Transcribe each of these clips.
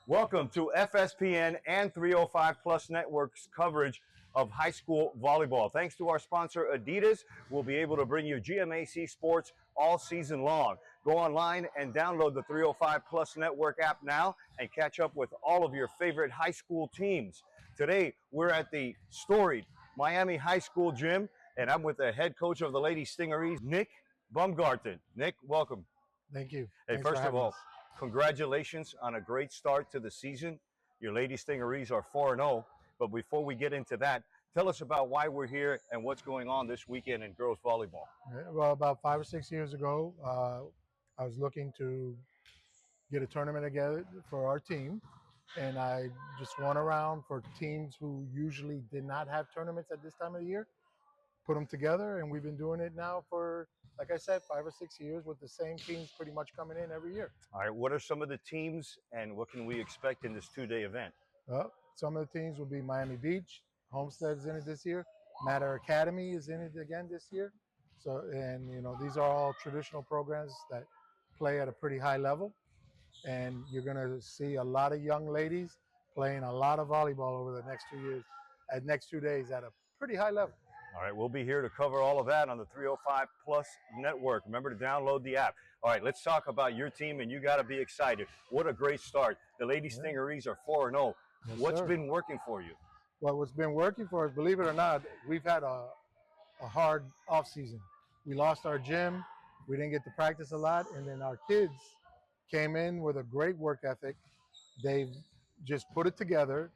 Welcome to FSPN and 305 Plus Network's coverage of high school volleyball. Thanks to our sponsor, Adidas, we'll be able to bring you GMAC sports all season long. Go online and download the 305 Plus Network app now and catch up with all of your favorite high school teams. Today, we're at the storied Miami High School gym, and I'm with the head coach of the Lady Stingrays, Nick Baumgarten. Nick, welcome. Thank you. Hey, Thanks first of all, congratulations on a great start to the season. Your Lady Stingrays are 4-0. But before we get into that, tell us about why we're here and what's going on this weekend in girls volleyball. Well, about 5 or 6 years ago, I was looking to get a tournament together for our team. And I just went around for teams who usually did not have tournaments at this time of the year, put them together. And we've been doing it now for, like I said, 5 or 6 years with the same teams pretty much coming in every year. All right, what are some of the teams and what can we expect in this two-day event? Some of the teams will be Miami Beach, Homestead is in it this year, Matter Academy is in it again this year. So, and these are all traditional programs that play at a pretty high level. And you're going to see a lot of young ladies playing a lot of volleyball over the next 2 years, next 2 days at a pretty high level. All right, we'll be here to cover all of that on the 305 Plus Network. Remember to download the app. All right, let's talk about your team, and you got to be excited. What a great start. The Lady Stingrays are 4-0. Yes, What's sir. been working for you? Well, what's been working for us, believe it or not, we've had a hard off season. We lost our gym. We didn't get to practice a lot. And then our kids came in with a great work ethic. They've just put it together.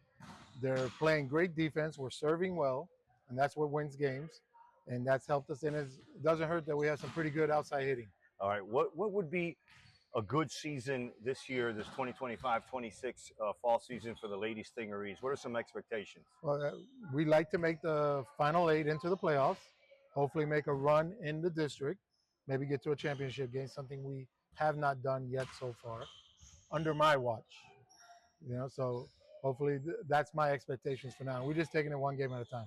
They're playing great defense. We're serving well, and that's what wins games. And that's helped us. And it doesn't hurt that we have some pretty good outside hitting. All right, what would be a good season this year, this 2025-26 fall season for the Lady Stingrays? What are some expectations? Well, we'd like to make the final 8 into the playoffs, hopefully make a run in the district, maybe get to a championship game, something we have not done yet so far, under my watch. So hopefully that's my expectations for now. We're just taking it one game at a time.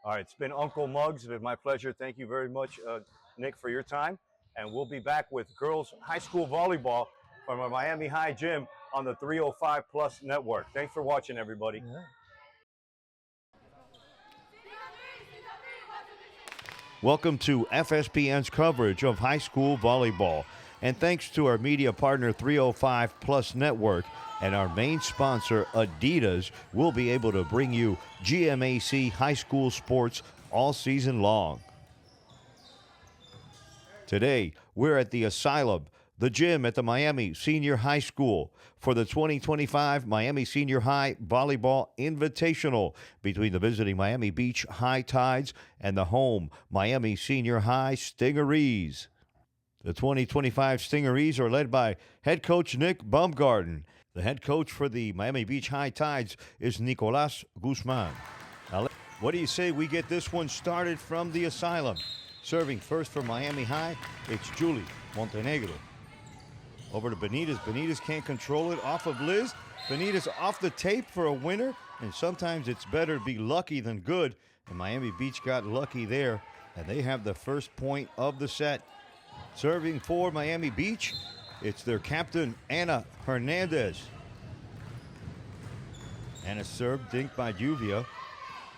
All right, it's been Uncle Muggs. It's been my pleasure. Thank you very much, Nick, for your time. And we'll be back with girls high school volleyball from our Miami High gym on the 305 Plus Network. Thanks for watching, everybody. Yeah. Welcome to FSPN's coverage of high school volleyball. And thanks to our media partner 305 Plus Network and our main sponsor Adidas, we'll be able to bring you GMAC high school sports all season long. Today, we're at the Asylum, the gym at the Miami Senior High School for the 2025 Miami Senior High Volleyball Invitational between the visiting Miami Beach High Tides and the home Miami Senior High Stingrays. The 2025 Stingrays are led by head coach Nick Baumgarten. The head coach for the Miami Beach High Tides is Nicolas Guzman. Now, what do you say we get this one started from the Asylum? Serving first for Miami High, it's Julie Montenegro. Over to Benitez. Benitez can't control it. Off of Liz. Benitez off the tape for a winner. And sometimes it's better to be lucky than good. And Miami Beach got lucky there. And they have the first point of the set. Serving for Miami Beach, it's their captain, Ana Hernandez. And a serve dinked by Lluvia.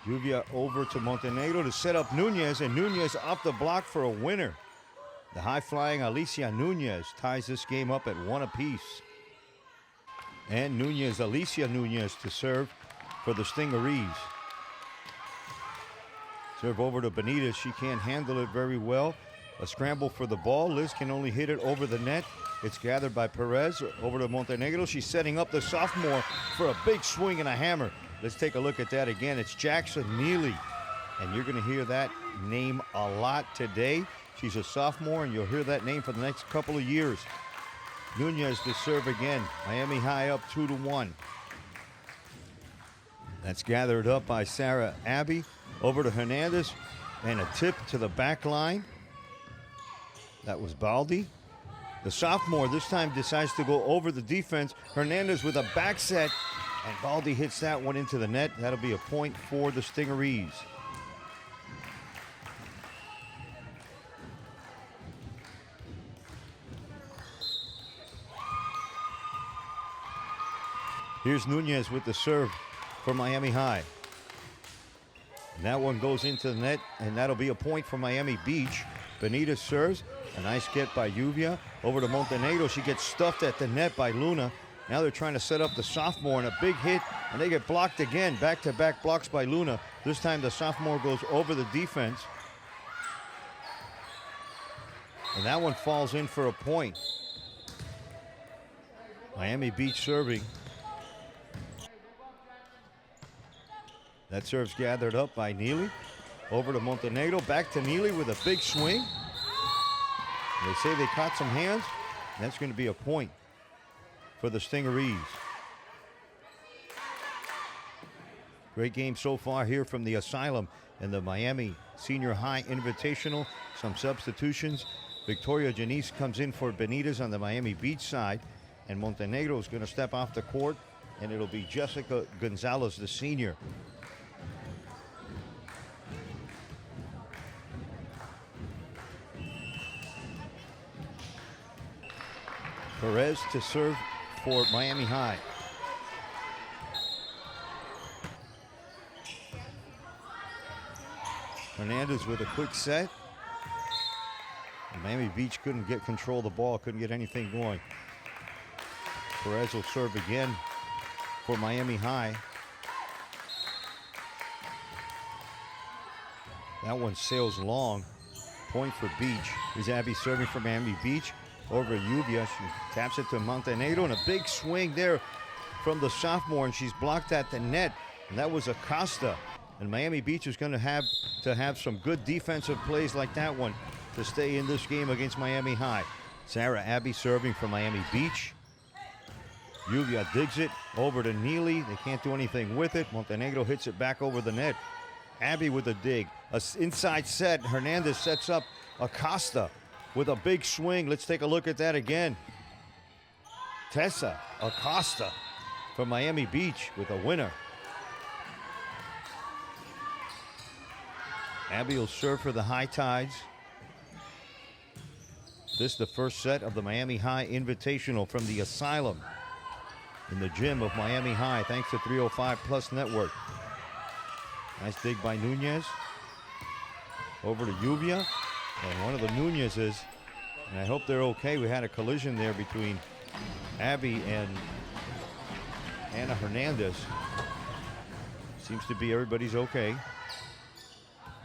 Lluvia over to Montenegro to set up Nunez, and Nunez off the block for a winner. The high-flying Alicia Nunez ties this game up at 1 apiece. And Alicia Nunez to serve for the Stingrays. Serve over to Benitez. She can't handle it very well. A scramble for the ball. Liz can only hit it over the net. It's gathered by Perez over to Montenegro. She's setting up the sophomore for a big swing and a hammer. Let's take a look at that again. It's Jackson Neely, and you're going to hear that name a lot today. She's a sophomore, and you'll hear that name for the next couple of years. Nunez to serve again. Miami High up 2-1. That's gathered up by Sarah Abbey. Over to Hernandez, and a tip to the back line. That was Baldi. The sophomore this time decides to go over the defense. Hernandez with a back set, and Baldi hits that one into the net. That'll be a point for the Stingrays. Here's Nunez with the serve for Miami High. And that one goes into the net, and that'll be a point for Miami Beach. Benitez serves. A nice get by Lluvia. Over to Montenegro. She gets stuffed at the net by Luna. Now they're trying to set up the sophomore, and a big hit, and they get blocked again. Back-to-back blocks by Luna. This time the sophomore goes over the defense. And that one falls in for a point. Miami Beach serving. That serve's gathered up by Neely. Over to Montenegro. Back to Neely with a big swing. They say they caught some hands. That's going to be a point for the Stingrays. Great game so far here from the Asylum and the Miami Senior High Invitational. Some substitutions. Victoria Janice comes in for Benitez on the Miami Beach side. And Montenegro is going to step off the court. And it'll be Jessica Gonzalez, the senior. Perez to serve for Miami High. Hernandez with a quick set. And Miami Beach couldn't get control of the ball, couldn't get anything going. Perez will serve again for Miami High. That one sails long. Point for Beach. Here's Abby serving for Miami Beach. Over Lluvia, she taps it to Montenegro, and a big swing there from the sophomore, and she's blocked at the net, and that was Acosta. And Miami Beach is going to have some good defensive plays like that one to stay in this game against Miami High. Sarah Abbey serving for Miami Beach. Lluvia digs it over to Neely. They can't do anything with it. Montenegro hits it back over the net. Abbey with a dig. A inside set. Hernandez sets up Acosta with a big swing. Let's take a look at that again. Tessa Acosta from Miami Beach with a winner. Abby will serve for the High Tides. This is the first set of the Miami High Invitational from the Asylum in the gym of Miami High, thanks to 305 Plus Network. Nice dig by Nunez. Over to Lluvia. And one of the Nunez's, and I hope they're okay. We had a collision there between Abby and Anna Hernandez. Seems to be everybody's okay.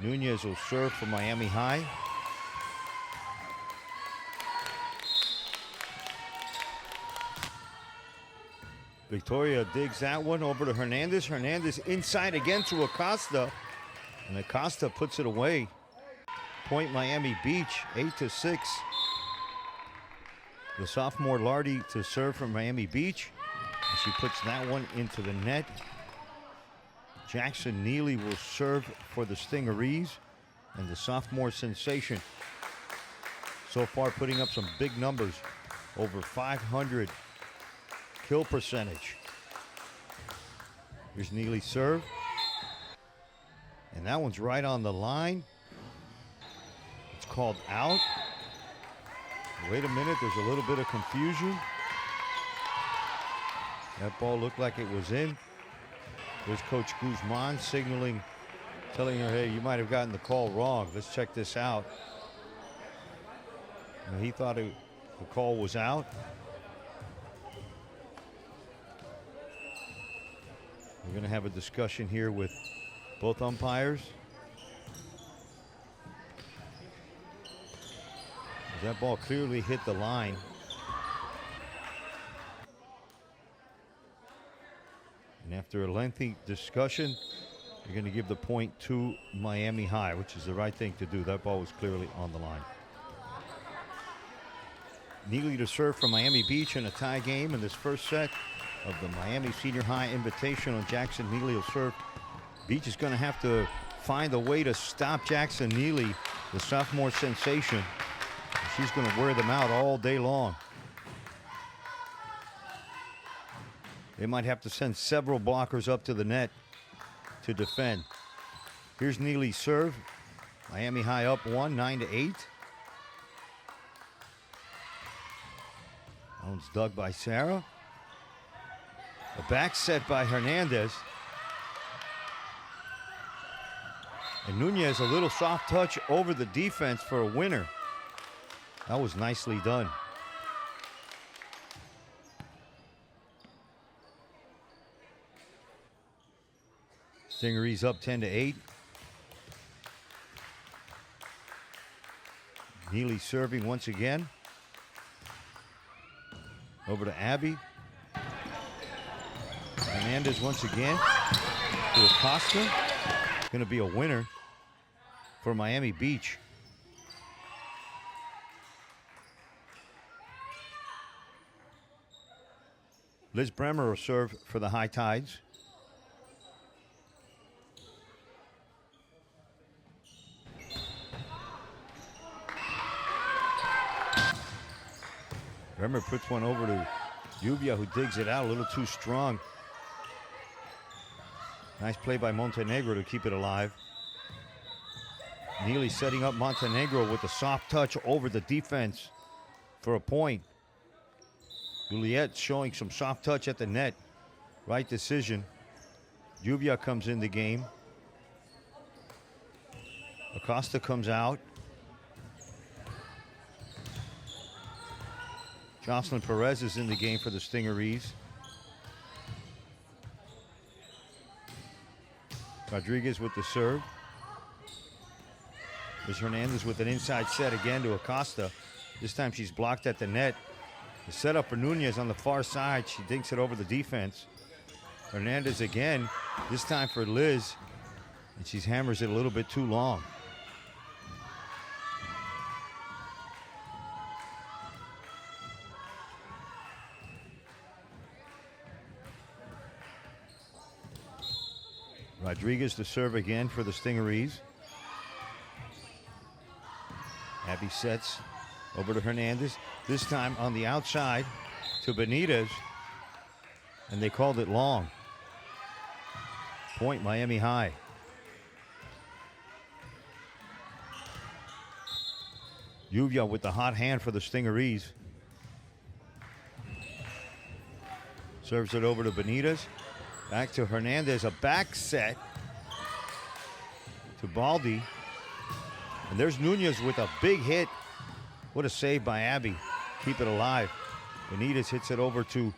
Nunez will serve for Miami High. Victoria digs that one over to Hernandez. Hernandez inside again to Acosta. And Acosta puts it away. Point Miami Beach, 8-6. The sophomore Lardy to serve from Miami Beach. And she puts that one into the net. Jackson Neely will serve for the Stingrays. And the sophomore sensation so far putting up some big numbers. Over 500 kill percentage. Here's Neely's serve. And that one's right on the line. It's called out. Wait a minute, there's a little bit of confusion. That ball looked like it was in. There's Coach Guzman signaling, telling her, hey, you might have gotten the call wrong. Let's check this out. And he thought the call was out. We're going to have a discussion here with both umpires. That ball clearly hit the line. And after a lengthy discussion, you're going to give the point to Miami High, which is the right thing to do. That ball was clearly on the line. Neely to serve from Miami Beach in a tie game in this first set of the Miami Senior High Invitational. Jackson Neely will serve. Beach is going to have to find a way to stop Jackson Neely, the sophomore sensation. She's going to wear them out all day long. They might have to send several blockers up to the net to defend. Here's Neely's serve. Miami High up 1, 9-8. That one's dug by Sarah. A back set by Hernandez. And Nunez, a little soft touch over the defense for a winner. That was nicely done. Stingrays up 10-8. Neely serving once again. Over to Abby. Hernandez once again to Acosta. Going to be a winner for Miami Beach. Liz Bremer will serve for the High Tides. Bremer puts one over to Lluvia, who digs it out a little too strong. Nice play by Montenegro to keep it alive. Neely setting up Montenegro with a soft touch over the defense for a point. Juliet showing some soft touch at the net. Right decision. Lluvia comes in the game. Acosta comes out. Jocelyn Perez is in the game for the Stingrays. Rodriguez with the serve. There's Hernandez with an inside set again to Acosta. This time she's blocked at the net. The setup for Nunez on the far side. She dinks it over the defense. Hernandez again, this time for Liz. And she hammers it a little bit too long. Rodriguez to serve again for the Stingrays. Abby sets over to Hernandez. This time on the outside to Benitez. And they called it long. Point Miami High. Lluvia with the hot hand for the Stingrays. Serves it over to Benitez. Back to Hernandez, a back set to Baldi. And there's Nunez with a big hit. What a save by Abby. Keep it alive. Benitez hits it over to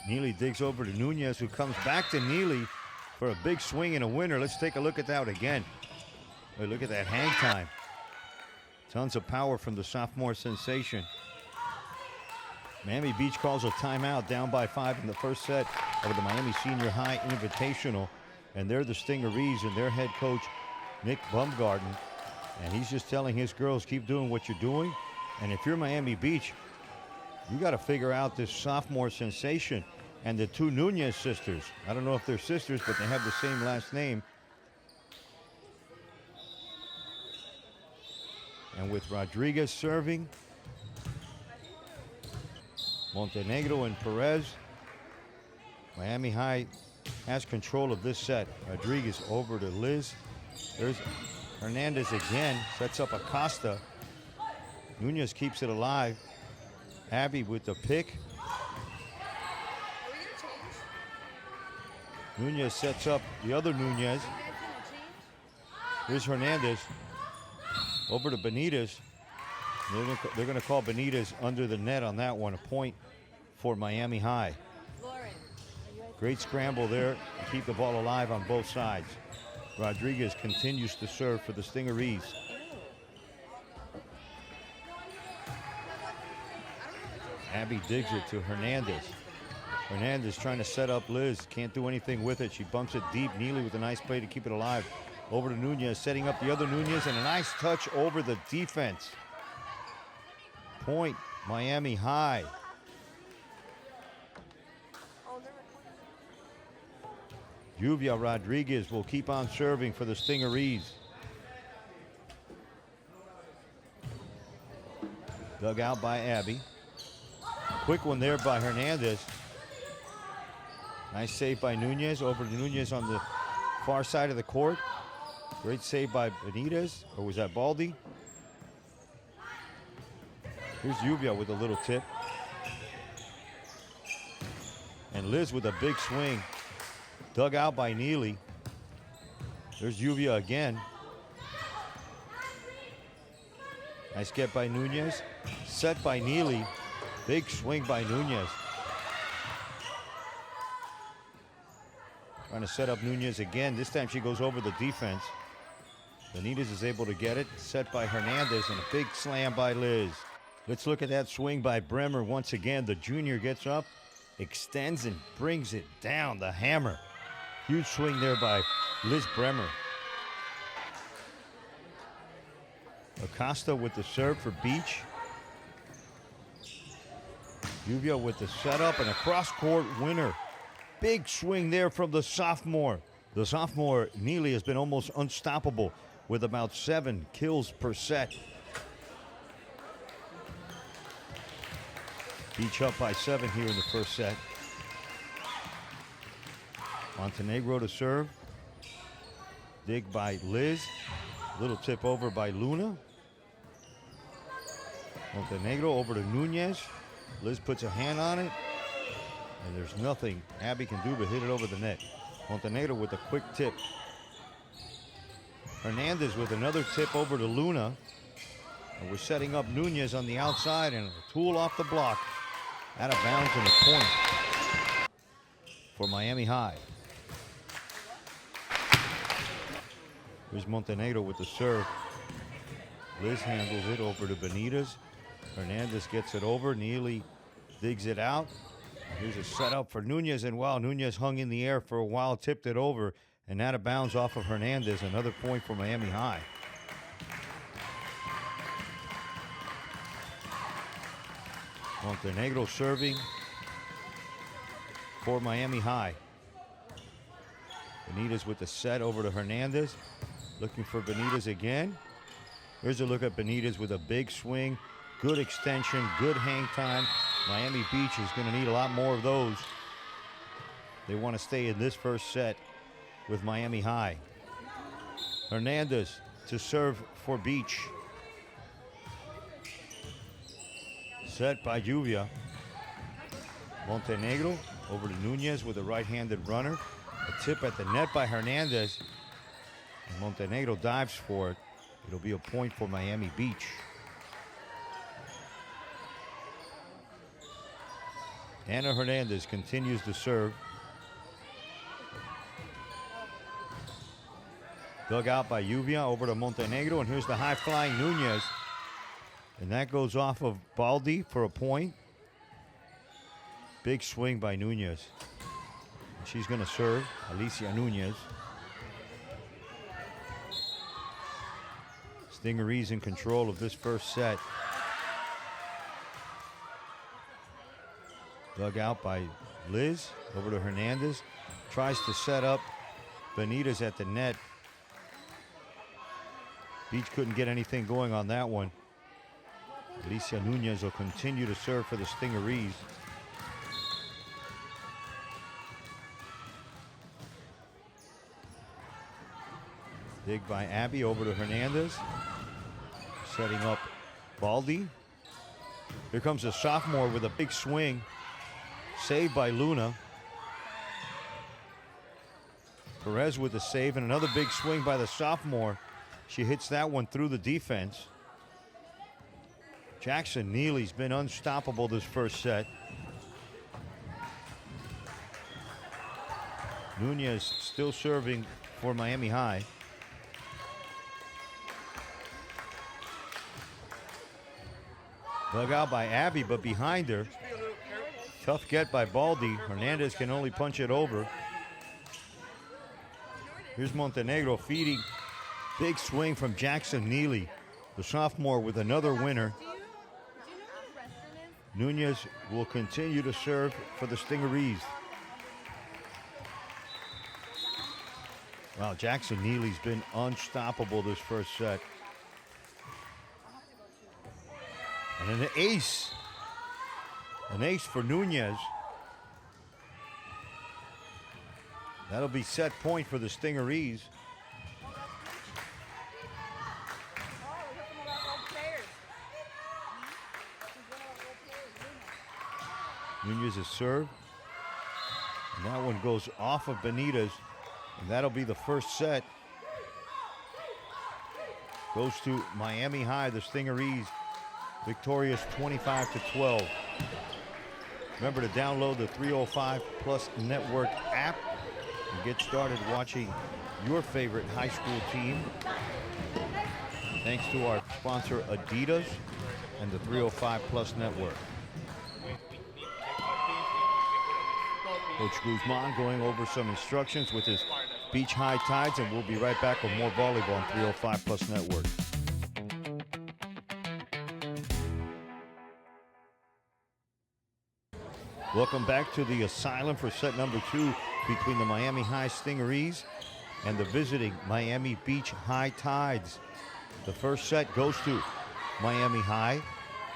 Neely, digs over to Nunez, who comes back to Neely for a big swing and a winner. Let's take a look at that again. Wait, look at that hang time. Tons of power from the sophomore sensation. Miami Beach calls a timeout, down by 5 in the first set of the Miami Senior High Invitational. And they're the Stingrays and their head coach, Nick Bumgarden. And he's just telling his girls, keep doing what you're doing. And if you're Miami Beach, you got to figure out this sophomore sensation and the two Nunez sisters. I don't know if they're sisters, but they have the same last name. And with Rodriguez serving, Montenegro and Perez, Miami High has control of this set. Rodriguez over to Liz. There's Hernandez again, sets up Acosta. Nunez keeps it alive. Abby with the pick. Nunez sets up the other Nunez. Here's Hernandez. Over to Benitez. They're going to call Benitez under the net on that one. A point for Miami High. Great scramble there to keep the ball alive on both sides. Rodriguez continues to serve for the Stingrays. Abby digs it to Hernandez. Hernandez trying to set up Liz. Can't do anything with it. She bumps it deep. Neely with a nice play to keep it alive. Over to Nunez, setting up the other Nunez, and a nice touch over the defense. Point Miami High. Lluvia Rodriguez will keep on serving for the Stingrays. Dug out by Abby. Quick one there by Hernandez. Nice save by Nunez. Over to Nunez on the far side of the court. Great save by Benitez, or was that Baldi? Here's Lluvia with a little tip. And Liz with a big swing. Dug out by Neely. There's Lluvia again. Nice get by Nunez. Set by Neely. Big swing by Nunez. Trying to set up Nunez again. This time she goes over the defense. Benitez is able to get it. Set by Hernandez and a big slam by Liz. Let's look at that swing by Bremer once again. The junior gets up, extends and brings it down. The hammer. Huge swing there by Liz Bremer. Acosta with the serve for Beach. Lluvia with the setup and a cross-court winner. Big swing there from the sophomore. The sophomore, Neely, has been almost unstoppable with about 7 kills per set. Beach up by 7 here in the first set. Montenegro to serve. Dig by Liz. Little tip over by Luna. Montenegro over to Nunez. Liz puts a hand on it. And there's nothing Abby can do but hit it over the net. Montenegro with a quick tip. Hernandez with another tip over to Luna. And we're setting up Nunez on the outside and a tool off the block. Out of bounds and a point for Miami High. Here's Montenegro with the serve. Liz handles it over to Benitez. Hernandez gets it over. Neely digs it out. Here's a setup for Nunez, and wow, Nunez hung in the air for a while, tipped it over, and out of bounds off of Hernandez. Another point for Miami High. Montenegro serving for Miami High. Benitez with the set over to Hernandez. Looking for Benitez again. Here's a look at Benitez with a big swing. Good extension, good hang time. Miami Beach is going to need a lot more of those. They want to stay in this first set with Miami High. Hernandez to serve for Beach. Set by Lluvia. Montenegro over to Nunez with a right-handed runner. A tip at the net by Hernandez. And Montenegro dives for it. It'll be a point for Miami Beach. Ana Hernandez continues to serve. Dug out by Lluvia over to Montenegro, and here's the high-flying Nunez. And that goes off of Baldi for a point. Big swing by Nunez. She's going to serve, Alicia Nunez. Stingrays in control of this first set. Dug out by Liz, over to Hernandez. Tries to set up Benitez at the net. Beach couldn't get anything going on that one. Alicia Nunez will continue to serve for the Stingrays. Dig by Abby over to Hernandez. Setting up Baldi. Here comes a sophomore with a big swing. Saved by Luna. Perez with the save and another big swing by the sophomore. She hits that one through the defense. Jackson Neely's been unstoppable this first set. Nunez still serving for Miami High. Dug out by Abby, but behind her. Tough get by Baldi. Hernandez can only punch it over. Here's Montenegro feeding. Big swing from Jackson Neely, the sophomore, with another winner. Nunez will continue to serve for the Stingrays. Wow, Jackson Neely's been unstoppable this first set. And an ace. An ace for Nunez. That'll be set point for the Stingrays. Nunez's serve. And that one goes off of Benitez, and that'll be the first set. Goes to Miami High, the Stingrays, victorious 25-12. Remember to download the 305 Plus Network app and get started watching your favorite high school team. Thanks to our sponsor Adidas and the 305 Plus Network. Coach Guzman going over some instructions with his Beach High Tides, and we'll be right back with more volleyball on 305 Plus Network. Welcome back to the Asylum for set number 2 between the Miami High Stingrays and the visiting Miami Beach High Tides. The first set goes to Miami High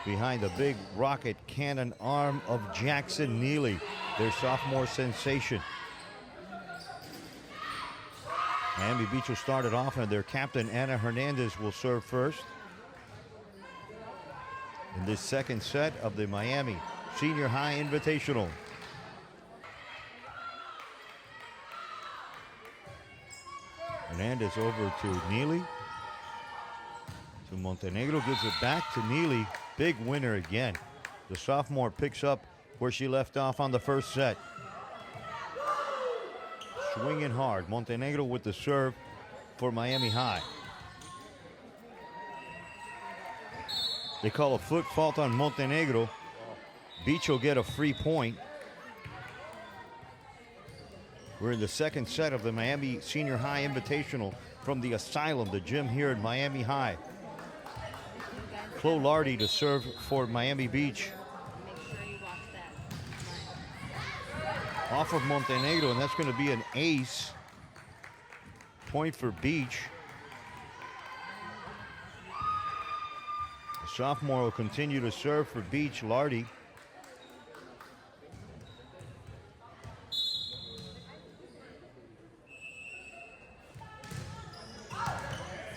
behind the big rocket cannon arm of Jackson Neely, their sophomore sensation. Miami Beach will start it off, and their captain, Ana Hernandez, will serve first. In this second set of the Miami Senior High Invitational. Hernandez over to Neely. To Montenegro, gives it back to Neely. Big winner again. The sophomore picks up where she left off on the first set. Swinging hard. Montenegro with the serve for Miami High. They call a foot fault on Montenegro. Beach will get a free point. We're in the second set of the Miami Senior High Invitational from the Asylum, the gym here at Miami High. Chloe Lardy to serve for Miami Beach. Off of Montenegro, and that's going to be an ace. Point for Beach. The sophomore will continue to serve for Beach. Lardy.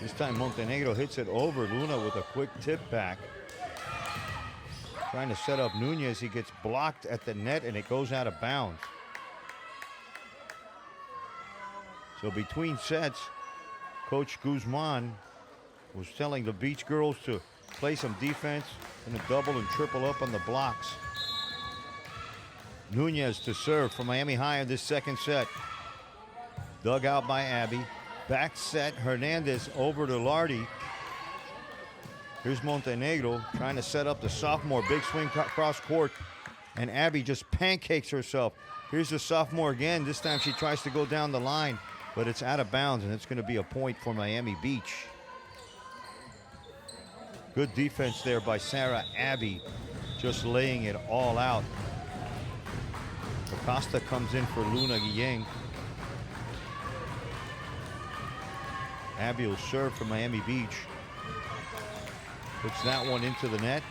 This time Montenegro hits it over Luna with a quick tip back. Trying to set up Nunez. He gets blocked at the net and it goes out of bounds. So between sets, Coach Guzman was telling the Beach girls to play some defense and to double and triple up on the blocks. Nunez to serve for Miami High in this second set. Dug out by Abby. Back set, Hernandez over to Lardy. Here's Montenegro trying to set up the sophomore. Big swing cross court, and Abby just pancakes herself. Here's the sophomore again. This time she tries to go down the line, but it's out of bounds, and it's going to be a point for Miami Beach. Good defense there by Sarah Abby, just laying it all out. Acosta comes in for Luna Guillén. Abby will serve for Miami Beach. Puts that one into the net.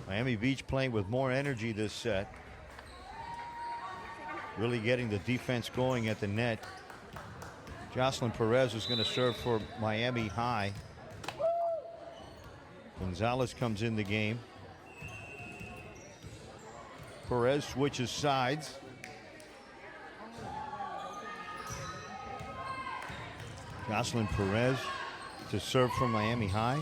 Miami Beach playing with more energy this set. Really getting the defense going at the net. Jocelyn Perez is going to serve for Miami High. Gonzalez comes in the game. Perez switches sides. Jocelyn Perez to serve from Miami High.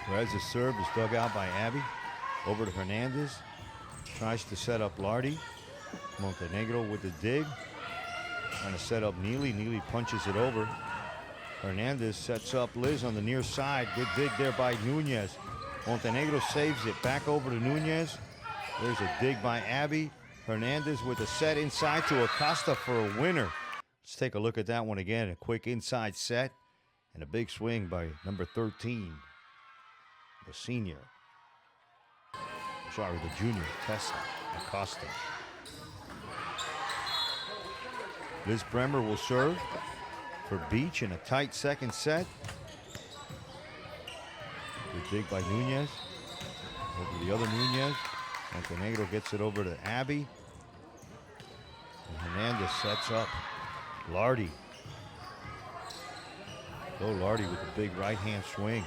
Perez's serve is dug out by Abby. Over to Hernandez. Tries to set up Lardy. Montenegro with the dig. Trying to set up Neely. Neely punches it over. Hernandez sets up Liz on the near side. Good dig there by Nunez. Montenegro saves it. Back over to Nunez. There's a dig by Abby. Hernandez with a set inside to Acosta for a winner. Let's take a look at that one again. A quick inside set and a big swing by number 13, the senior. Sorry, the junior, Tessa Acosta. Liz Bremer will serve for Beach in a tight second set. Good dig by Nunez. Over the other Nunez. Montenegro gets it over to Abby. And Hernandez sets up Lardy. Bo Lardy with a big right-hand swing.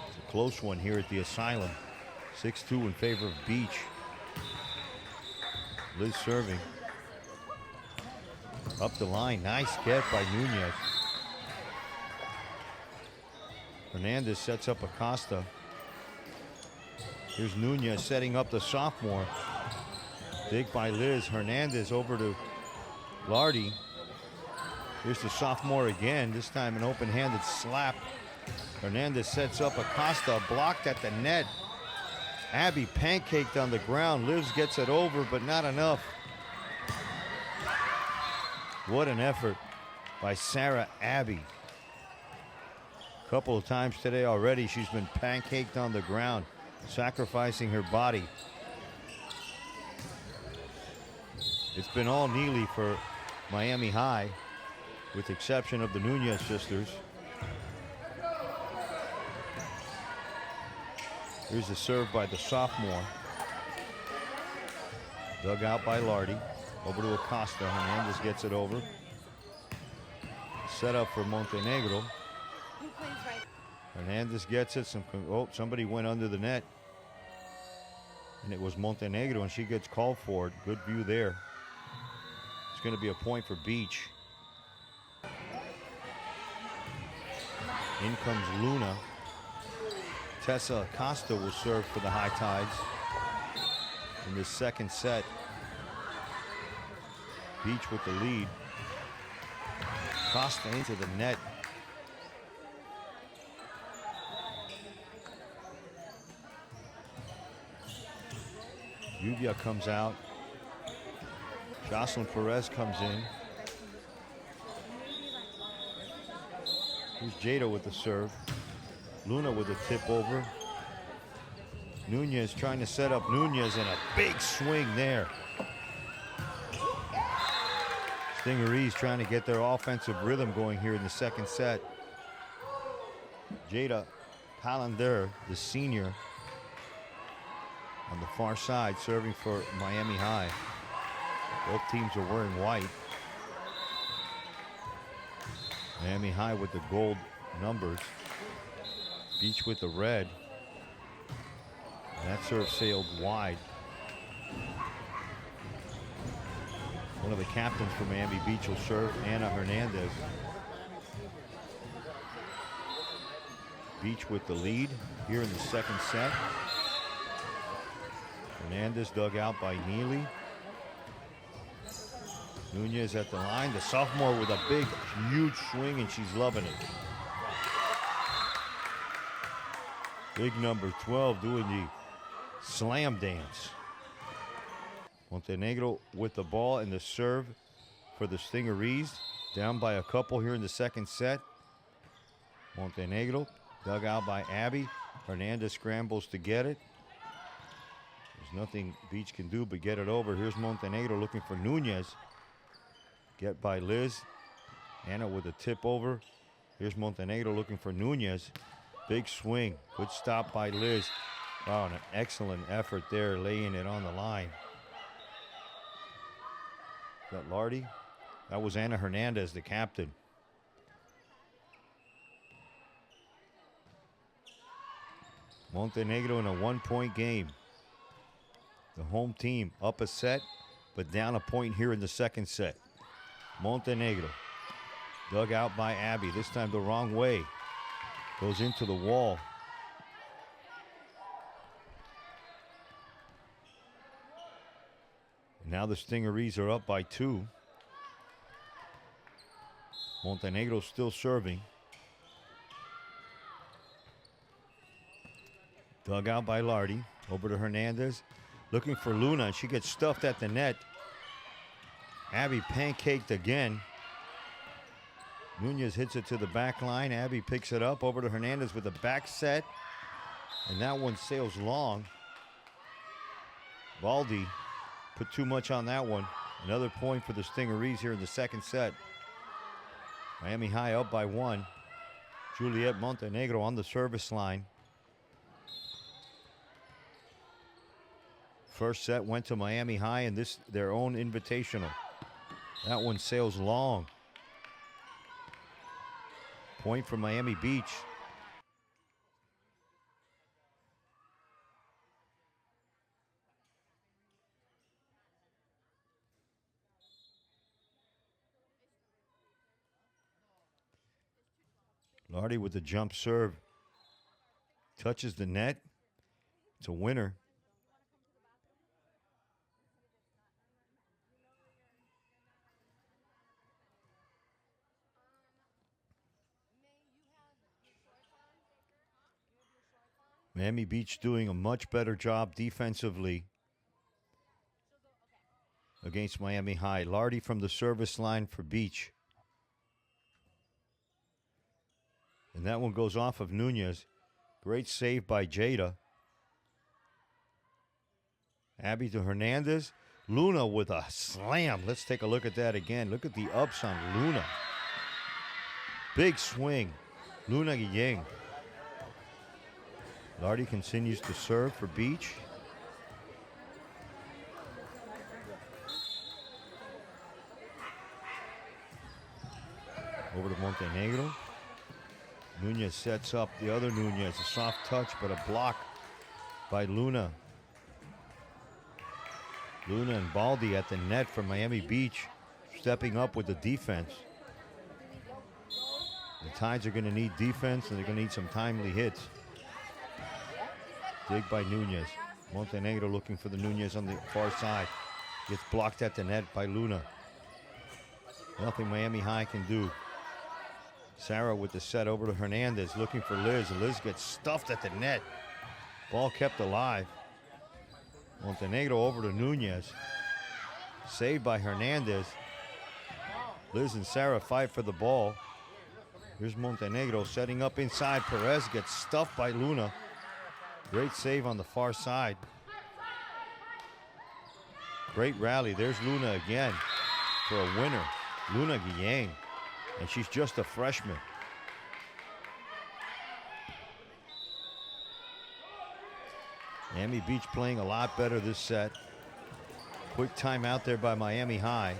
It's a close one here at the Asylum. 6-2 in favor of Beach. Liz serving. Up the line, nice get by Nunez. Hernandez sets up Acosta. Here's Nunez setting up the sophomore. Dig by Liz. Hernandez over to Lardy. Here's the sophomore again, this time an open-handed slap. Hernandez sets up Acosta, blocked at the net. Abby pancaked on the ground. Liz gets it over, but not enough. What an effort by Sarah Abbey. A couple of times today already, she's been pancaked on the ground, sacrificing her body. It's been all Neely for Miami High, with the exception of the Nunez sisters. Here's the serve by the sophomore. Dug out by Lardy. Over to Acosta. Hernandez gets it over. Set up for Montenegro. Hernandez gets it. Somebody went under the net. And it was Montenegro, and she gets called for it. Good view there. It's going to be a point for Beach. In comes Luna. Tessa Acosta will serve for the High Tides in this second set. Beach with the lead. Acosta into the net. Lluvia comes out. Jocelyn Perez comes in. Here's Jada with the serve. Luna with a tip over. Nunez trying to set up Nunez, and a big swing there. Stingrays trying to get their offensive rhythm going here in the second set. Jada Palander, the senior, on the far side, serving for Miami High. Both teams are wearing white. Miami High with the gold numbers. Beach with the red. And that serve sailed wide. One of the captains for Miami Beach will serve, Anna Hernandez. Beach with the lead here in the second set. Hernandez dug out by Neely. Nunez at the line. The sophomore with a big, huge swing, and she's loving it. Big number 12 doing the slam dance. Montenegro with the ball and the serve for the Stingrays. Down by a couple here in the second set. Montenegro dug out by Abby. Hernandez scrambles to get it. There's nothing Beach can do but get it over. Here's Montenegro looking for Nunez. Get by Liz. Anna with a tip over. Here's Montenegro looking for Nunez. Big swing. Good stop by Liz. Wow, and an excellent effort there, laying it on the line. Got Lardy. That was Anna Hernandez, the captain. Montenegro in a one-point game. The home team up a set, but down a point here in the second set. Montenegro dug out by Abby, this time the wrong way. Goes into the wall. And now the Stingrays are up by 2. Montenegro still serving. Dug out by Lardy. Over to Hernandez. Looking for Luna, and she gets stuffed at the net. Abby pancaked again. Nunez hits it to the back line. Abby picks it up. Over to Hernandez with a back set. And that one sails long. Baldi put too much on that one. Another point for the Stingrays here in the second set. Miami High up by 1. Juliet Montenegro on the service line. First set went to Miami High, and this their own invitational. That one sails long. Point for Miami Beach. Lardy with the jump serve. Touches the net. It's a winner. Miami Beach doing a much better job defensively against Miami High. Lardy from the service line for Beach. And that one goes off of Nunez. Great save by Jada. Abby to Hernandez. Luna with a slam. Let's take a look at that again. Look at the ups on Luna. Big swing. Luna Guillén. Lardy continues to serve for Beach. Over to Montenegro. Nunez sets up the other Nunez. A soft touch, but a block by Luna. Luna and Baldi at the net from Miami Beach, stepping up with the defense. The Tides are going to need defense, and they're going to need some timely hits. Dig by Nunez. Montenegro looking for the Nunez on the far side. Gets blocked at the net by Luna. Nothing Miami High can do. Sarah with the set over to Hernandez, looking for Liz. Liz gets stuffed at the net. Ball kept alive. Montenegro over to Nunez. Saved by Hernandez. Liz and Sarah fight for the ball. Here's Montenegro setting up inside. Perez gets stuffed by Luna. Great save on the far side. Great rally. There's Luna again for a winner. Luna Guillén. And she's just a freshman. Miami Beach playing a lot better this set. Quick timeout there by Miami High.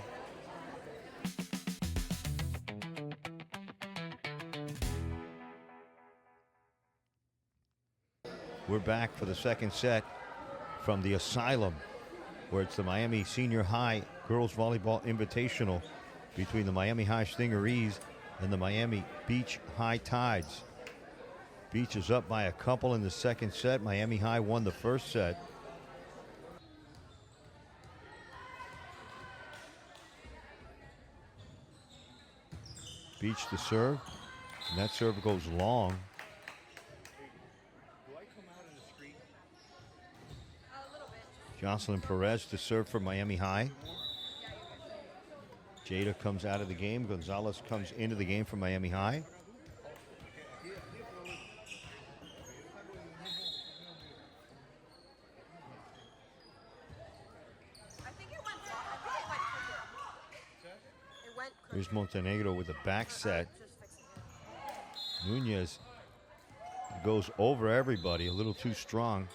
We're back for the second set from the Asylum, where it's the Miami Senior High Girls Volleyball Invitational between the Miami High Stingrays and the Miami Beach High Tides. Beach is up by a couple in the second set. Miami High won the first set. Beach to serve, and that serve goes long. Jocelyn Perez to serve for Miami High. Jada comes out of the game. Gonzalez comes into the game for Miami High. Here's Montenegro with a back set. Nunez goes over everybody, a little too strong.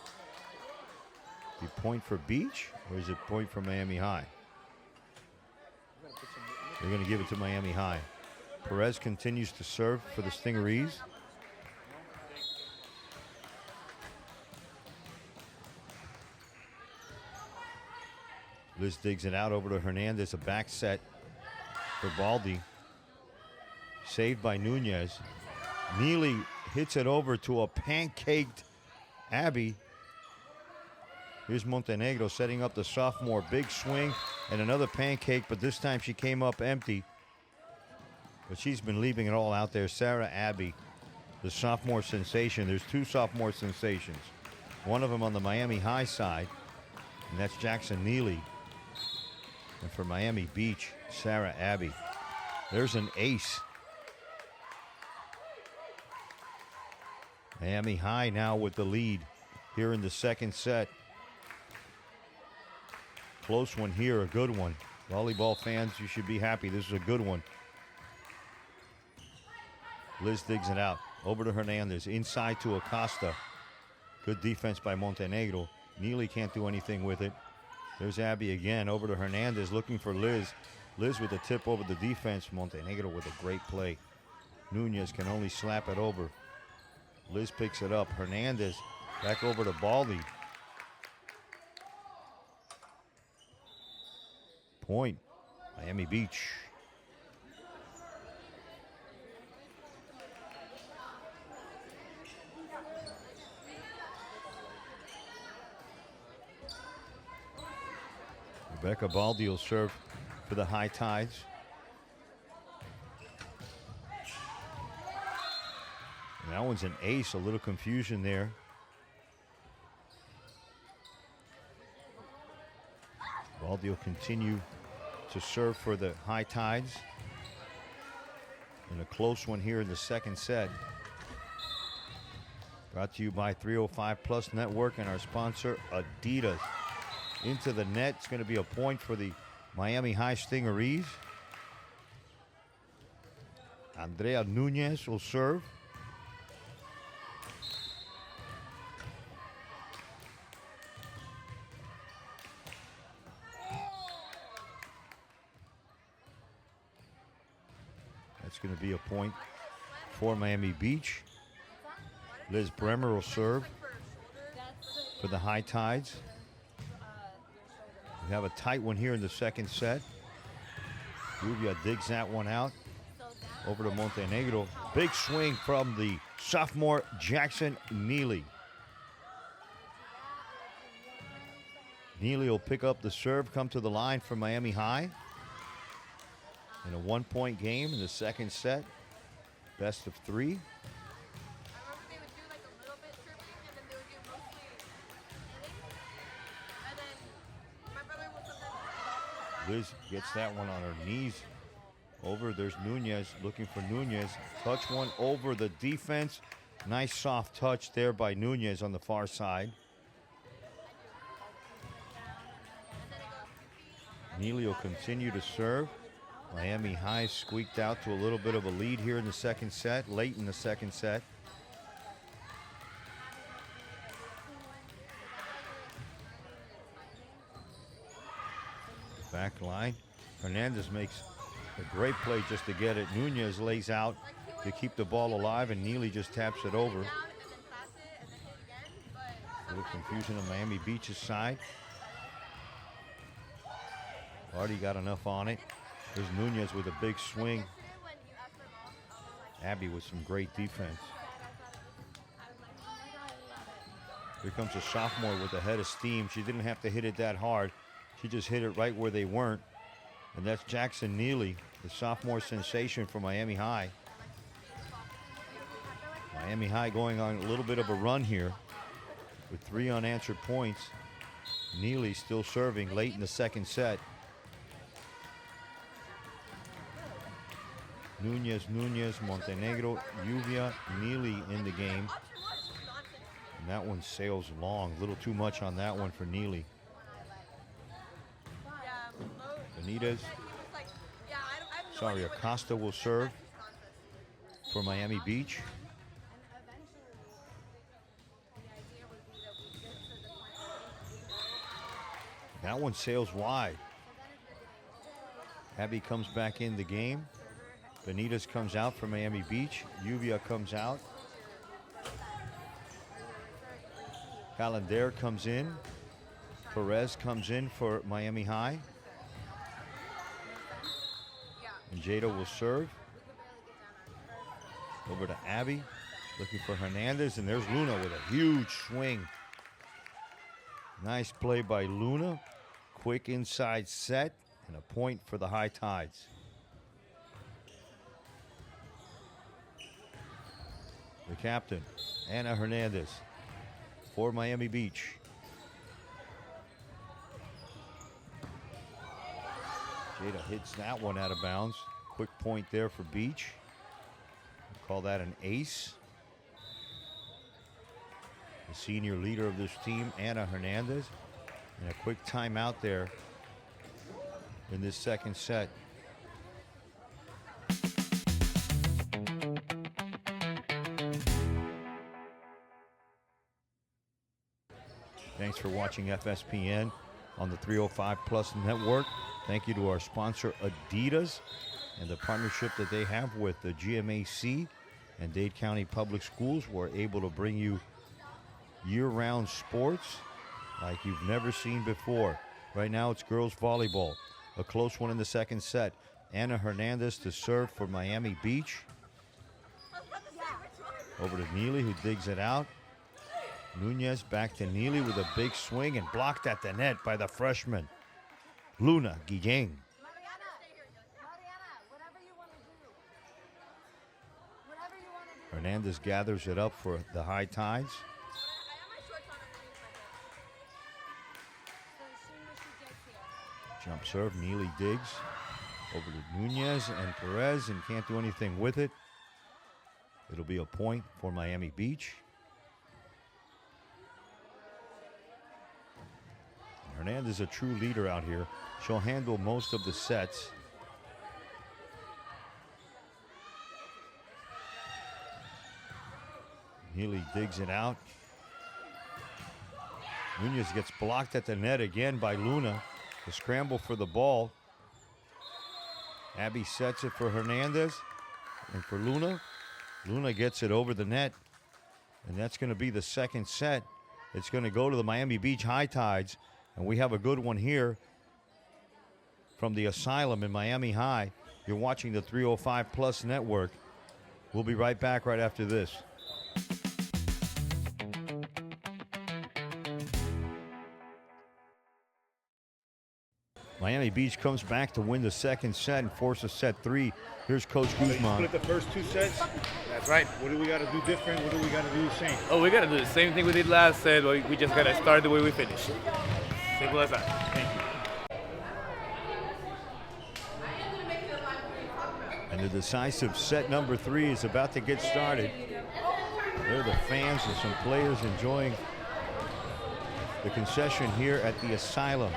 The point for Beach, or is it point for Miami High? They're going to give it to Miami High. Perez continues to serve for the Stingrays. Liz digs it out over to Hernandez, a back set for Baldi. Saved by Nunez. Neely hits it over to a pancaked Abby. Here's Montenegro setting up the sophomore. Big swing and another pancake, but this time she came up empty. But she's been leaving it all out there. Sarah Abby, the sophomore sensation. There's two sophomore sensations. One of them on the Miami High side, and that's Jackson Neely. And for Miami Beach, Sarah Abby. There's an ace. Miami High now with the lead here in the second set. Close one here, a good one. Volleyball fans, you should be happy. This is a good one. Liz digs it out. Over to Hernandez. Inside to Acosta. Good defense by Montenegro. Neely can't do anything with it. There's Abby again. Over to Hernandez looking for Liz. Liz with a tip over the defense. Montenegro with a great play. Nunez can only slap it over. Liz picks it up. Hernandez back over to Baldy. Point, Miami Beach. Rebecca Baldy will serve for the High Tides. And that one's an ace, a little confusion there. Baldy will continue to serve for the High Tides. And a close one here in the second set. Brought to you by 305 Plus Network and our sponsor, Adidas. Into the net. It's going to be a point for the Miami High Stingrays. Andrea Nunez will serve. That's going to be a point for Miami Beach. Liz Bremer will serve for the High Tides. We have a tight one here in the second set. Rubia digs that one out. Over to Montenegro. Big swing from the sophomore Jackson Neely. Neely will pick up the serve, come to the line for Miami High. In a 1-point game in the second set. Best of 3. Liz gets that one on her knees. Over, there's Nunez, looking for Nunez. Touch one over the defense. Nice soft touch there by Nunez on the far side. Neely will continue to serve. Miami High squeaked out to a little bit of a lead here in the second set, late in the second set. Back line. Hernandez makes a great play just to get it. Nunez lays out to keep the ball alive, and Neely just taps it over. A little confusion on Miami Beach's side. Already got enough on it. There's Nunez with a big swing. Abby with some great defense. Here comes a sophomore with a head of steam. She didn't have to hit it that hard. She just hit it right where they weren't. And that's Jackson Neely, the sophomore sensation for Miami High. Miami High going on a little bit of a run here with 3 unanswered points. Neely still serving late in the second set. Nunez, Montenegro, Lluvia, Neely in the game. And that one sails long. A little too much on that one for Neely. Acosta will serve for Miami Beach. That one sails wide. Abby comes back in the game. Benitez comes out for Miami Beach. Lluvia comes out. Calander comes in. Perez comes in for Miami High. And Jada will serve. Over to Abby. Looking for Hernandez. And there's Luna with a huge swing. Nice play by Luna. Quick inside set. And a point for the High Tides. The captain, Ana Hernandez, for Miami Beach. Jada hits that one out of bounds. Quick point there for Beach. We'll call that an ace. The senior leader of this team, Ana Hernandez. And a quick timeout there in this second set. Thanks for watching FSPN on the 305 Plus Network. Thank you to our sponsor, Adidas, and the partnership that they have with the GMAC and Dade County Public Schools. We're able to bring you year-round sports like you've never seen before. Right now, it's girls volleyball. A close one in the second set. Anna Hernandez to serve for Miami Beach. Over to Neely, who digs it out. Nunez back to Neely with a big swing and blocked at the net by the freshman, Luna Guillén. Hernandez gathers it up for the High Tides. Jump serve, Neely digs. Over to Nunez and Perez, and can't do anything with it. It'll be a point for Miami Beach. Hernandez is a true leader out here. She'll handle most of the sets. Neely digs it out. Nunez gets blocked at the net again by Luna. The scramble for the ball. Abby sets it for Hernandez and for Luna. Luna gets it over the net, and that's going to be the second set. It's going to go to the Miami Beach High Tides, and we have a good one here from the Asylum in Miami High. You're watching the 305 Plus Network. We'll be right back right after this. Miami Beach comes back to win the second set and forces set three. Here's Coach Guzman. Split the first two sets. That's right. What do we got to do different? What do we got to do the same? Oh, we got to do the same thing we did last set. We just got to start the way we finished. Simple as that. Thank you. And the decisive set number 3 is about to get started. There are the fans and some players enjoying the concession here at the Asylum.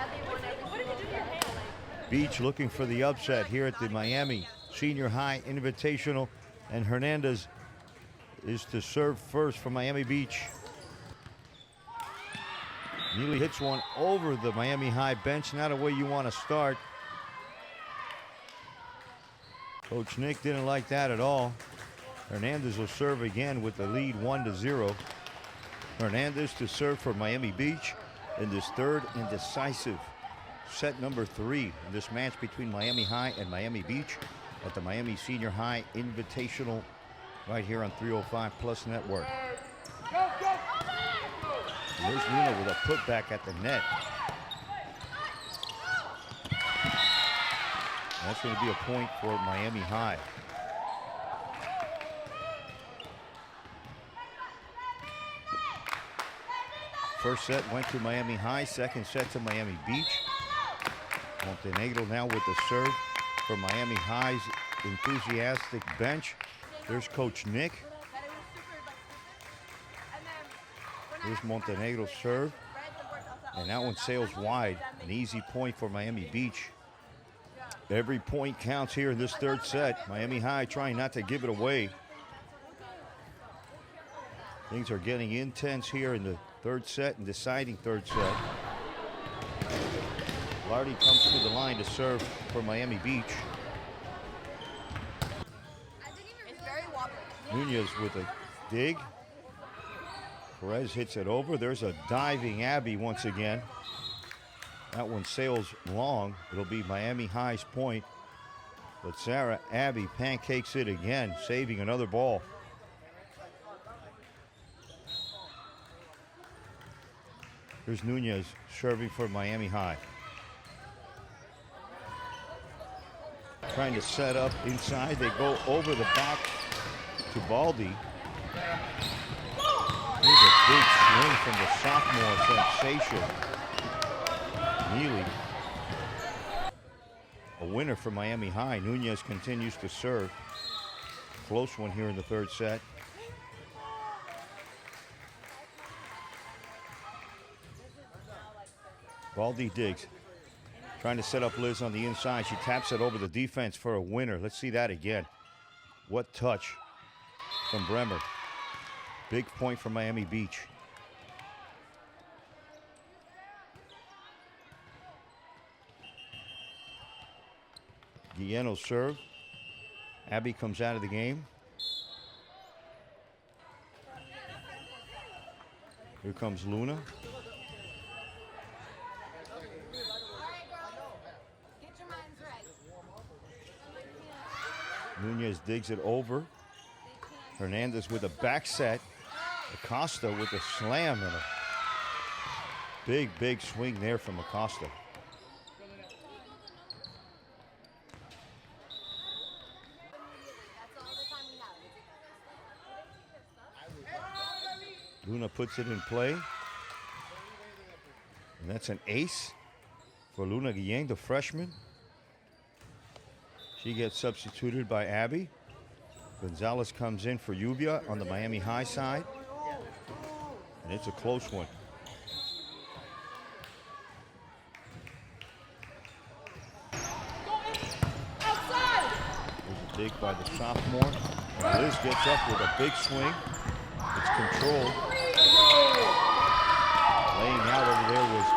Beach looking for the upset here at the Miami Senior High Invitational, and Hernandez is to serve first for Miami Beach. Neely hits one over the Miami High bench, not a way you want to start. Coach Nick didn't like that at all. Hernandez will serve again with the lead 1-0. Hernandez to serve for Miami Beach in this third and decisive set number 3 in this match between Miami High and Miami Beach at the Miami Senior High Invitational right here on 305 Plus Network. And there's Luna with a putback at the net. And that's going to be a point for Miami High. First set went to Miami High, second set to Miami Beach. Montenegro now with the serve for Miami High's enthusiastic bench. There's Coach Nick. Here's Montenegro's serve. And that one sails wide. An easy point for Miami Beach. Every point counts here in this third set. Miami High trying not to give it away. Things are getting intense here in the third set and deciding third set. Lardy comes to the line to serve for Miami Beach. Nunez with a dig. Perez hits it over. There's a diving Abby once again. That one sails long. It'll be Miami High's point. But Sarah Abby pancakes it again, saving another ball. Here's Nunez serving for Miami High. Trying to set up inside. They go over the back to Baldi. Here's a big swing from the sophomore sensation, Neely. A winner for Miami High. Nunez continues to serve. Close one here in the third set. Baldi digs. Trying to set up Liz on the inside. She taps it over the defense for a winner. Let's see that again. What touch from Bremer. Big point for Miami Beach. Guillen will serve. Abby comes out of the game. Here comes Luna. Nunez digs it over. Hernandez with a back set. Acosta with a slam and a big swing there from Acosta. Luna puts it in play. And that's an ace for Luna Guillen, the freshman. She gets substituted by Abby. Gonzalez comes in for Lluvia on the Miami High side. And it's a close one. There's a dig by the sophomore. And Liz gets up with a big swing. It's controlled. Laying out over there was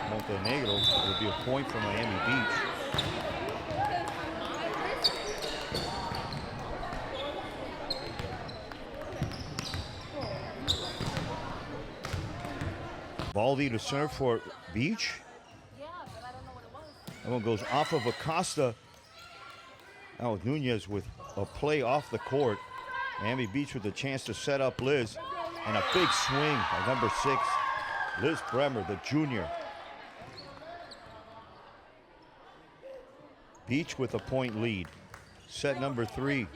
Montenegro. It would be a point for Miami Beach. Baldy to serve for Beach. That one goes off of Acosta. Now Nunez with a play off the court. Miami Beach with a chance to set up Liz. And a big swing by number 6, Liz Bremer, the junior. Beach with a point lead. Set number 3.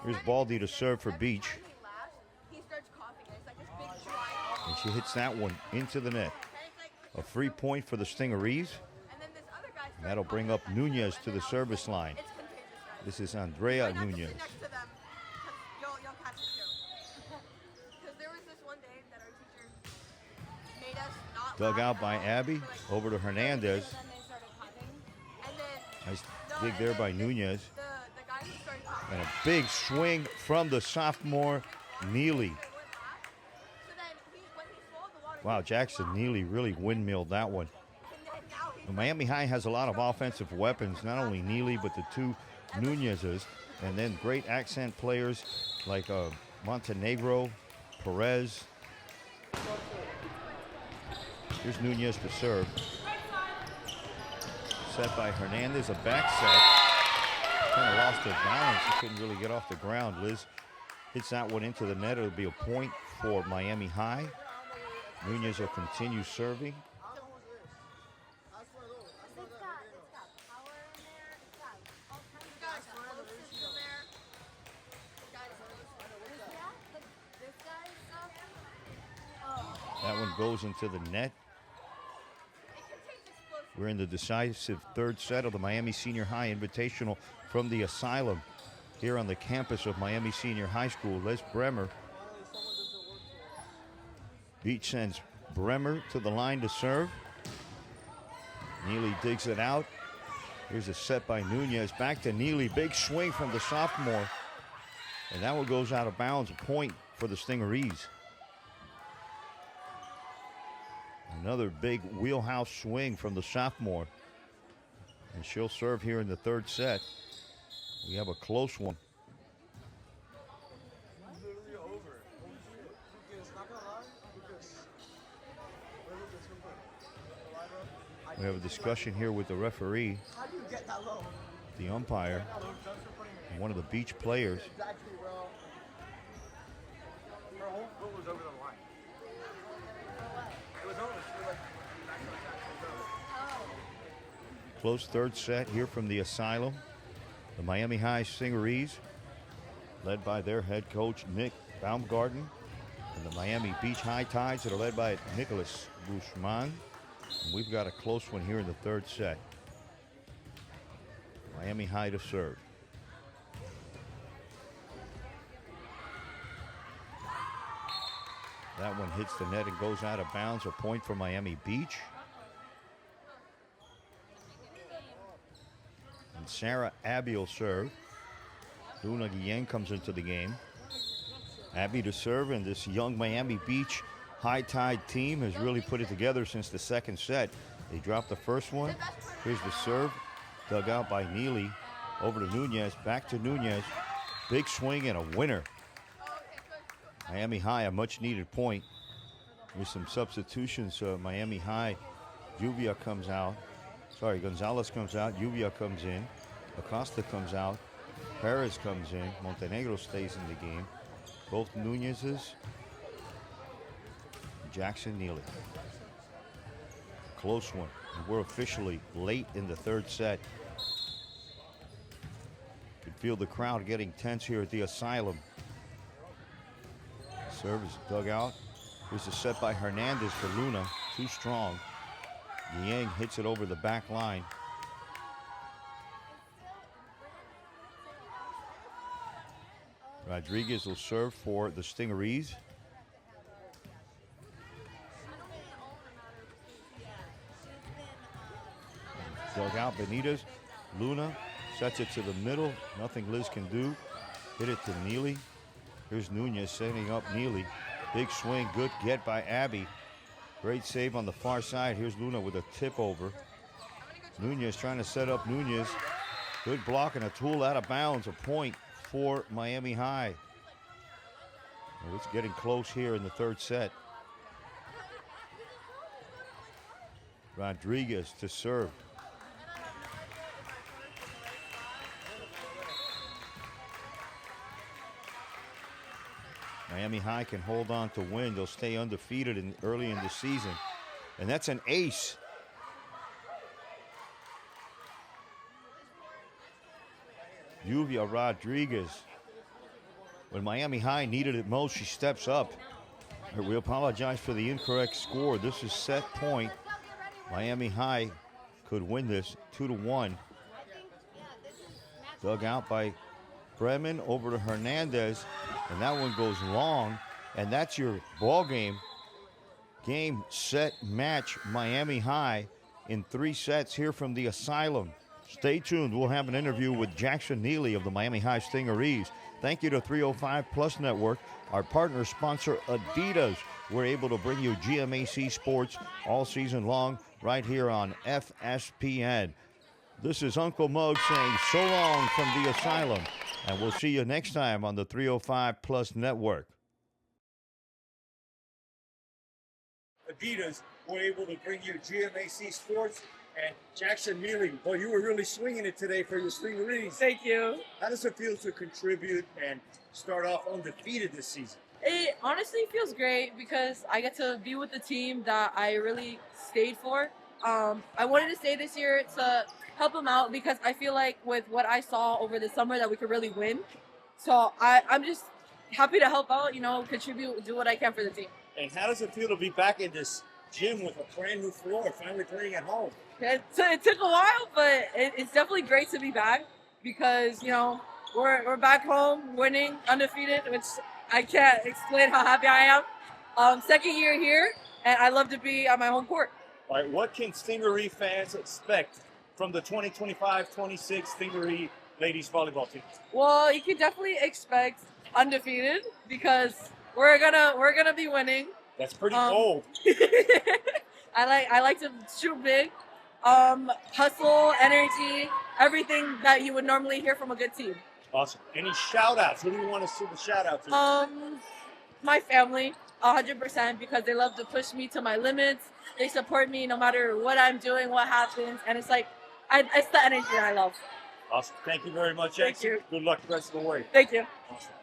Here's Baldy to serve for Beach. And she hits that one into the net. A free point for the Stingrays. That'll bring up Nunez to the service line. This is Andrea Nunez. Dug out by Abby. Over to Hernandez. Nice dig there by Nunez. And a big swing from the sophomore, Neely. Wow, Jackson Neely really windmilled that one. Miami High has a lot of offensive weapons, not only Neely, but the 2 Nunez's, and then great accent players like Montenegro, Perez. Here's Nunez to serve. Set by Hernandez, a back set. Kind of lost her balance. She couldn't really get off the ground. Liz hits that one into the net. It'll be a point for Miami High. Nunez will continue serving. That one goes into the net. We're in the decisive 3rd set of the Miami Senior High Invitational from the Asylum here on the campus of Miami Senior High School. Les Bremer. Beach sends Bremer to the line to serve. Neely digs it out. Here's a set by Nunez. Back to Neely. Big swing from the sophomore. And that one goes out of bounds. A point for the Stingrays. Another big wheelhouse swing from the sophomore. And she'll serve here in the 3rd set. We have a close one. We have a discussion here with the referee, the umpire, and one of the Beach players. Close 3rd set here from the Asylum. The Miami High Stingrays, led by their head coach, Nick Baumgarten. And the Miami Beach High Tides that are led by Nicholas Guzman. And we've got a close one here in the 3rd set. Miami High to serve. That one hits the net and goes out of bounds. A point for Miami Beach. And Sarah Abby will serve. Luna Guillen comes into the game. Abby to serve, and this young Miami Beach High Tide team has really put it together since the 2nd set. They dropped the first one. Here's the serve. Dug out by Neely. Over to Nunez. Back to Nunez. Big swing and a winner. Miami High, a much-needed point. With some substitutions, Miami High. Lluvia comes out. Sorry, Gonzalez comes out. Lluvia comes in. Acosta comes out. Perez comes in. Montenegro stays in the game. Both Nunez's. Jackson Neely. Close one. We're officially late in the third set. You can feel the crowd getting tense here at the Asylum. Serve is dug out. Here's a set by Hernandez for Luna. Too strong. Yang hits it over the back line. Rodriguez will serve for the Stingrays. Dug out Benitez. Luna sets it to the middle. Nothing Liz can do. Hit it to Neely. Here's Nunez setting up Neely. Big swing. Good get by Abby. Great save on the far side. Here's Luna with a tip over. Nunez trying to set up Nunez. Good block and a tool out of bounds. A point for Miami High. Well, it's getting close here in the third set. Rodriguez to serve. Miami High can hold on to win. They'll stay undefeated early in the season. And that's an ace. Lluvia Rodriguez. When Miami High needed it most, she steps up. We apologize for the incorrect score. This is set point. Miami High could win this 2-1. Dug out by Bremen over to Hernandez, and that one goes long, and that's your ball game. Game, set, match, Miami High in 3 sets here from the Asylum. Stay tuned. We'll have an interview with Jackson Neely of the Miami High Stingrays. Thank you to 305 Plus Network, our partner sponsor Adidas. We're able to bring you GMAC sports all season long right here on FSPN. This is Uncle Mug saying so long from the Asylum, and we'll see you next time on the 305 Plus Network. Adidas were able to bring you GMAC Sports and Jackson Neely. Boy, you were really swinging it today for your Stingrays. Thank you. How does it feel to contribute and start off undefeated this season? It honestly feels great because I get to be with the team that I really stayed for. I wanted to stay this year to help them out because I feel like with what I saw over the summer that we could really win. So I'm just happy to help out, contribute, do what I can for the team. And how does it feel to be back in this gym with a brand new floor, finally playing at home? It took a while, but it's definitely great to be back because, we're back home winning, undefeated, which I can't explain how happy I am. Second year here, and I love to be on my home court. All right, what can Stingray fans expect from the 2025-26 Stingray ladies volleyball team? Well, you can definitely expect undefeated because we're gonna be winning. That's pretty bold. I like to shoot big, hustle, energy, everything that you would normally hear from a good team. Awesome. Any shout outs? Who do you want to see the shout out to? My family, 100%, because they love to push me to my limits. They support me no matter what I'm doing, what happens, and it's like, it's the energy I love. Awesome. Thank you very much, Thank Jackson. you. Good luck the rest of the way. Thank you. Awesome.